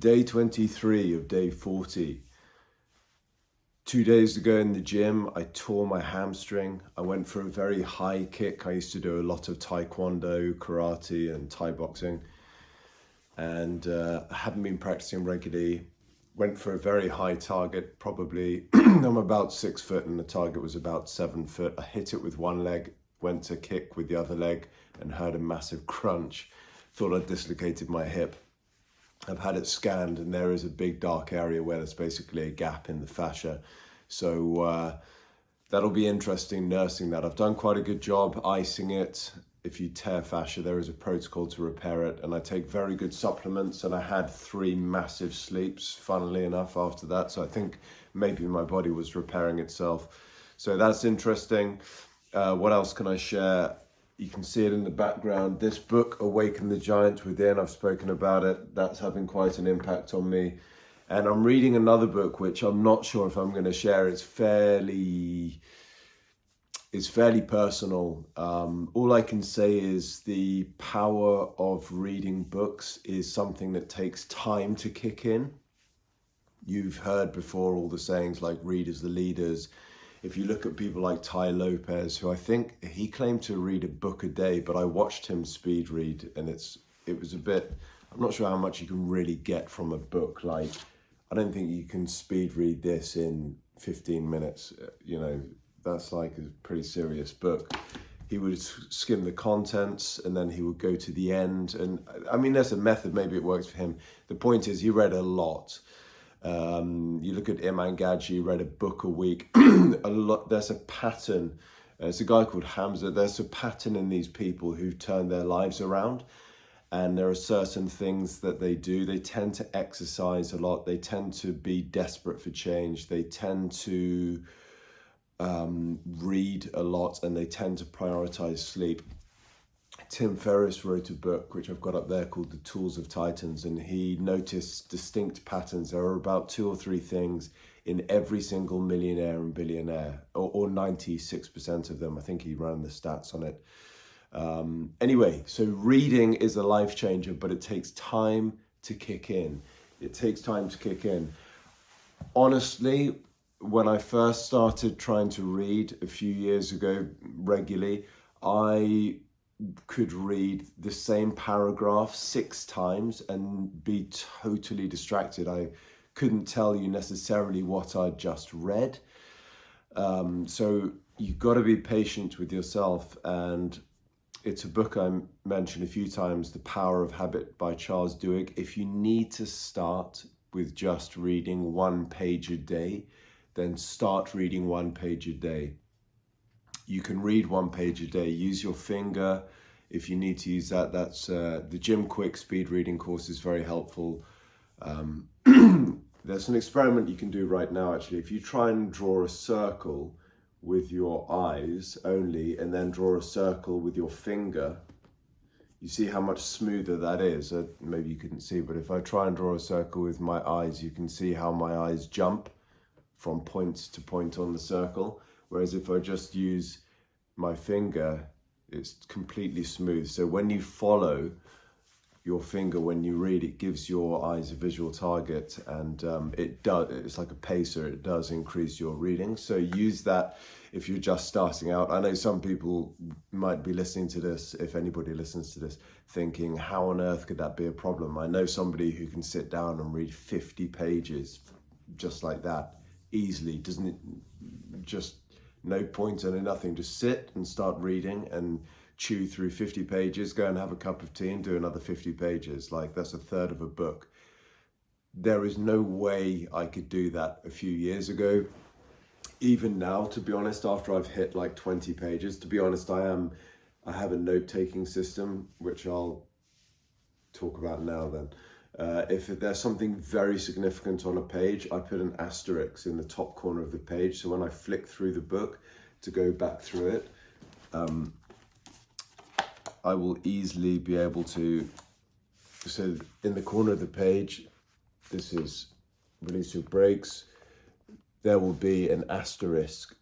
Day 23 of day 40. 2 days ago in the gym, I tore my hamstring. I went for a very high kick. I used to do a lot of taekwondo, karate and Thai boxing. And I haven't been practicing regularly. Went for a very high target, probably, I'm about 6 foot and the target was about 7 foot. I hit it with one leg, went to kick with the other leg and heard a massive crunch. Thought I'd dislocated my hip. I've had it scanned and there is a big dark area where there's basically a gap in the fascia. So that'll be interesting nursing that. I've done quite a good job icing it. If you tear fascia, there is a protocol to repair it. And I take very good supplements and I had 3 massive sleeps, funnily enough, after that. So I think maybe my body was repairing itself. So that's interesting. What else can I share? You can see it in the background. This book, Awaken the Giant Within, I've spoken about it. That's having quite an impact on me. And I'm reading another book, which I'm not sure if I'm going to share. It's fairly personal. All I can say is the power of reading books is something that takes time to kick in. You've heard before all the sayings like readers the leaders. If you look at people like Tai Lopez, who I think he claimed to read a book a day, but I watched him speed read and it was a bit, I'm not sure how much you can really get from a book. Like, I don't think you can speed read this in 15 minutes. You know, that's like a pretty serious book. He would skim the contents and then he would go to the end. And I mean, there's a method, maybe it works for him. The point is he read a lot. You look at Imam Gadji, read a book a week. There's a pattern. There's a guy called Hamza. There's a pattern in these people who've turned their lives around. And there are certain things that they do. They tend to exercise a lot. They tend to be desperate for change. They tend to read a lot and they tend to prioritize sleep. Tim Ferriss wrote a book, which I've got up there, called The Tools of Titans, and he noticed distinct patterns. There are about 2 or 3 things in every single millionaire and billionaire, or 96% of them. I think he ran the stats on it. Anyway, so reading is a life changer, but it takes time to kick in. It takes time to kick in. Honestly, when I first started trying to read a few years ago regularly, I could read the same paragraph 6 times and be totally distracted. I couldn't tell you necessarily what I'd just read. So you've got to be patient with yourself. And it's a book I mentioned a few times, The Power of Habit by Charles Duhigg. If you need to start with just reading 1 page a day, then start reading 1 page a day. You can read 1 page a day. Use your finger if you need to use that. That's the Jim Quick speed reading course is very helpful. There's an experiment you can do right now, actually. If you try and draw a circle with your eyes only and then draw a circle with your finger, you see how much smoother that is. Maybe you couldn't see, but if I try and draw a circle with my eyes, you can see how my eyes jump from point to point on the circle. Whereas if I just use my finger, it's completely smooth. So when you follow your finger, when you read, it gives your eyes a visual target, and it's like a pacer. It does increase your reading. So use that if you're just starting out. I know some people might be listening to this, if anybody listens to this, thinking, how on earth could that be a problem? I know somebody who can sit down and read 50 pages just like that easily. Doesn't it just... No pointer, no nothing, just sit and start reading and chew through 50 pages, go and have a cup of tea and do another 50 pages. Like, that's a third of a book. There is no way I could do that a few years ago. Even now, to be honest, after I've hit like 20 pages, to be honest, I have a note-taking system, which I'll talk about now then. If there's something very significant on a page, I put an asterisk in the top corner of the page. So when I flick through the book to go back through it, I will easily be able to, so in the corner of the page, this is release your brakes, there will be an asterisk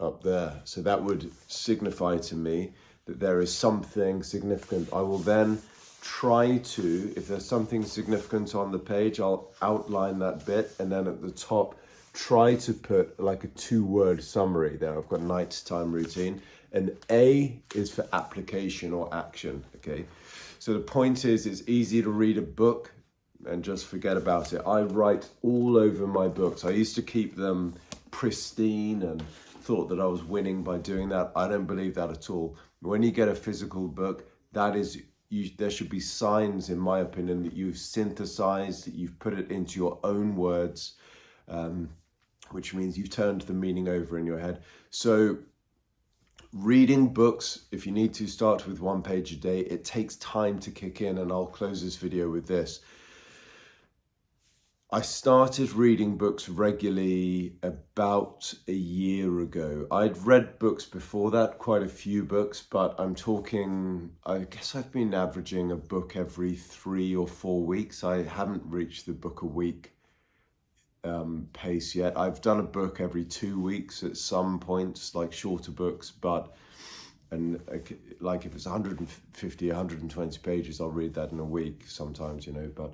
up there. So that would signify to me that there is something significant. I will then try to, if there's something significant on the page, I'll outline that bit, and then at the top, try to put like a 2-word summary there. I've got nighttime routine, and A is for application or action, okay? So the point is, it's easy to read a book and just forget about it. I write all over my books. I used to keep them pristine and thought that I was winning by doing that. I don't believe that at all. When you get a physical book, that is, there should be signs, in my opinion, that you've synthesized, that you've put it into your own words, which means you've turned the meaning over in your head. So reading books, if you need to, start with 1 page a day. It takes time to kick in, and I'll close this video with this. I started reading books regularly about a year ago. I'd read books before that, quite a few books, but I'm talking, I guess I've been averaging a book every 3 or 4 weeks. I haven't reached the book a week pace yet. I've done a book every 2 weeks at some points, like shorter books, and like if it's 150, 120 pages, I'll read that in a week sometimes, you know, but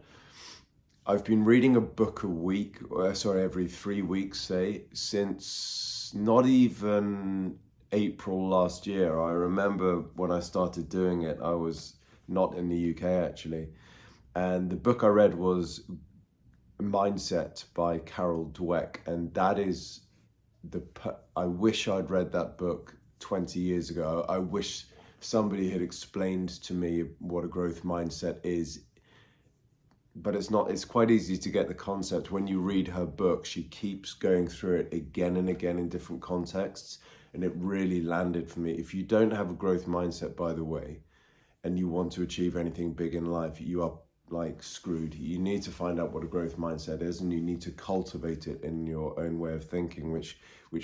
I've been reading a book a week, every 3 weeks, say, since not even April last year. I remember when I started doing it, I was not in the UK actually. And the book I read was Mindset by Carol Dweck. And that is I wish I'd read that book 20 years ago. I wish somebody had explained to me what a growth mindset is. But it's quite easy to get the concept. When you read her book, she keeps going through it again and again in different contexts, and it really landed for me. If you don't have a growth mindset, by the way, and you want to achieve anything big in life, you are like screwed. You need to find out what a growth mindset is, and you need to cultivate it in your own way of thinking, which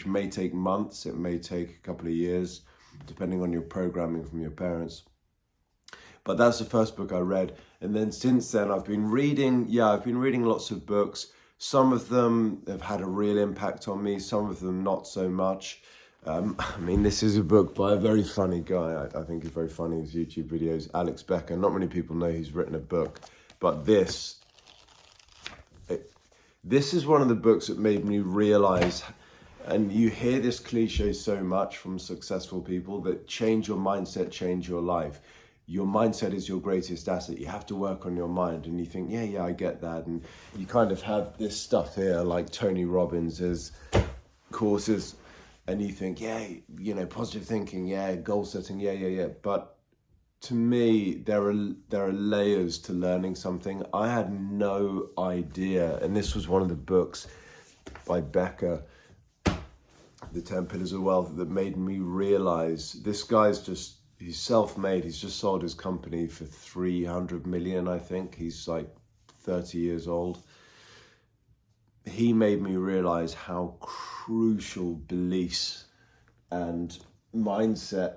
may take months, it may take a couple of years, depending on your programming from your parents. But that's the first book I read. And then since then, I've been reading lots of books. Some of them have had a real impact on me, some of them not so much. I mean, this is a book by a very funny guy. I think he's very funny in his YouTube videos, Alex Becker. Not many people know he's written a book, but this is one of the books that made me realize, and you hear this cliche so much from successful people, that change your mindset, change your life. Your mindset is your greatest asset. You have to work on your mind. And you think, yeah, I get that. And you kind of have this stuff here, like Tony Robbins' courses. And you think, yeah, you know, positive thinking, yeah, goal setting, yeah. But to me, there are layers to learning something. I had no idea. And this was one of the books by Becker, The 10 Pillars of Wealth, that made me realize this guy's he's self-made. He's just sold his company for 300 million, I think. He's like 30 years old. He made me realize how crucial beliefs and mindset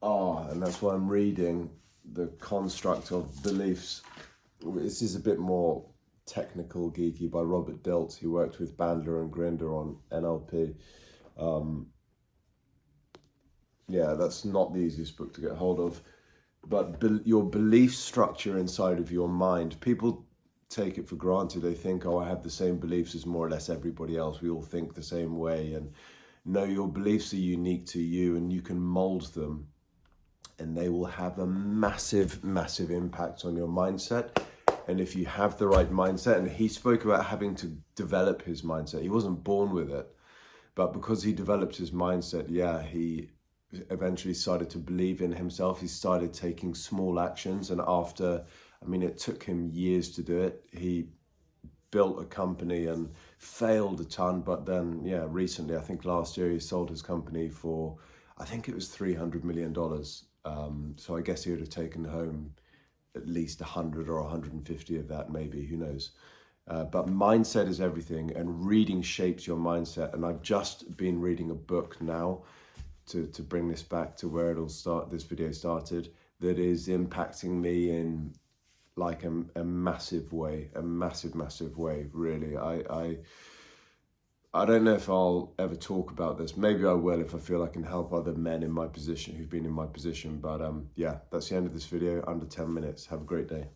are. And that's why I'm reading The Construct of Beliefs. This is a bit more technical, geeky, by Robert Dilts. He worked with Bandler and Grinder on NLP. Yeah, that's not the easiest book to get hold of. But your belief structure inside of your mind, people take it for granted. They think, oh, I have the same beliefs as more or less everybody else. We all think the same way. And no, your beliefs are unique to you, and you can mold them. And they will have a massive, massive impact on your mindset. And if you have the right mindset, and he spoke about having to develop his mindset. He wasn't born with it. But because he developed his mindset, yeah, he eventually started to believe in himself. He started taking small actions, and it took him years to do it. He built a company and failed a ton, but then recently, I think last year, he sold his company for, I think it was $300 million. So I guess he would have taken home at least 100 or 150 of that, maybe, who knows. But mindset is everything, and reading shapes your mindset. And I've just been reading a book now, to bring this back to where this video started, that is impacting me in like a massive way, a massive way, really. I don't know if I'll ever talk about this. Maybe I will if I feel I can help other men in my position who've been in my position. But yeah, that's the end of this video, under 10 minutes. Have a great day.